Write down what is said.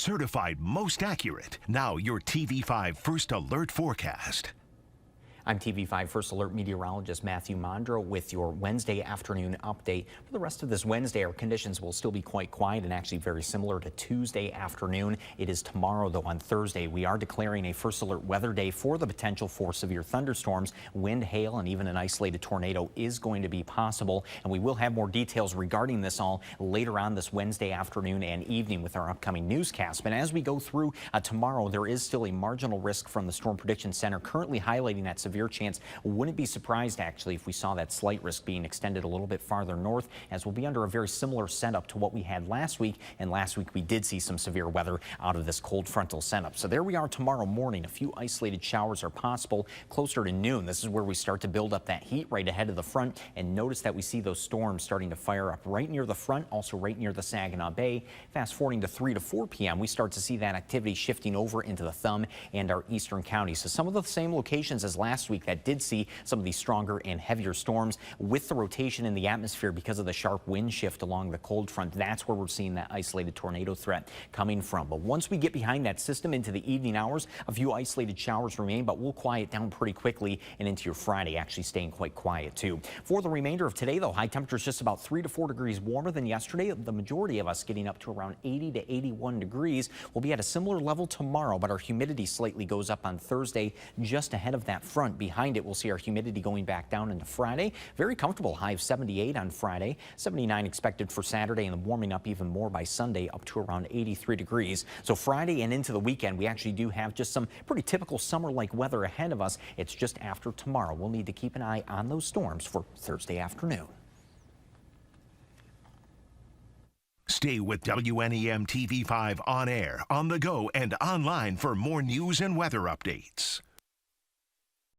certified most accurate. Now your TV5 First Alert forecast. I'm TV5 First Alert Meteorologist Mathieu Mondro with your Wednesday afternoon update. For the rest of this Wednesday, our conditions will still be quite quiet and actually very similar to Tuesday afternoon. It is tomorrow, though, on Thursday. We are declaring a First Alert weather day for the potential for severe thunderstorms. Wind, hail, and even an isolated tornado is going to be possible. And we will have more details regarding this all later on this Wednesday afternoon and evening with our upcoming newscast. But as we go through tomorrow, there is still a marginal risk from the Storm Prediction Center currently highlighting that severe chance. Wouldn't be surprised actually if we saw that slight risk being extended a little bit farther north, as we'll be under a very similar setup to what we had last week. And last week we did see some severe weather out of this cold frontal setup. So there we are tomorrow morning. A few isolated showers are possible closer to noon. This is where we start to build up that heat right ahead of the front. And notice that we see those storms starting to fire up right near the front, also right near the Saginaw Bay. Fast forwarding to 3 to 4 p.m., we start to see that activity shifting over into the Thumb and our eastern counties. So some of the same locations as last week that did see some of these stronger and heavier storms with the rotation in the atmosphere because of the sharp wind shift along the cold front. That's where we're seeing that isolated tornado threat coming from. But once we get behind that system into the evening hours, a few isolated showers remain, but we'll quiet down pretty quickly and into your Friday, actually staying quite quiet too. For the remainder of today, though, high temperatures just about 3 to 4 degrees warmer than yesterday. The majority of us getting up to around 80 to 81 degrees. We'll be at a similar level tomorrow, but our humidity slightly goes up on Thursday just ahead of that front. Behind it, we'll see our humidity going back down into Friday. Very comfortable high of 78 on Friday, 79 expected for Saturday, and warming up even more by Sunday up to around 83 degrees. So Friday and into the weekend, we actually do have just some pretty typical summer-like weather ahead of us. It's just after tomorrow. We'll need to keep an eye on those storms for Thursday afternoon. Stay with WNEM TV5 on air, on the go, and online for more news and weather updates.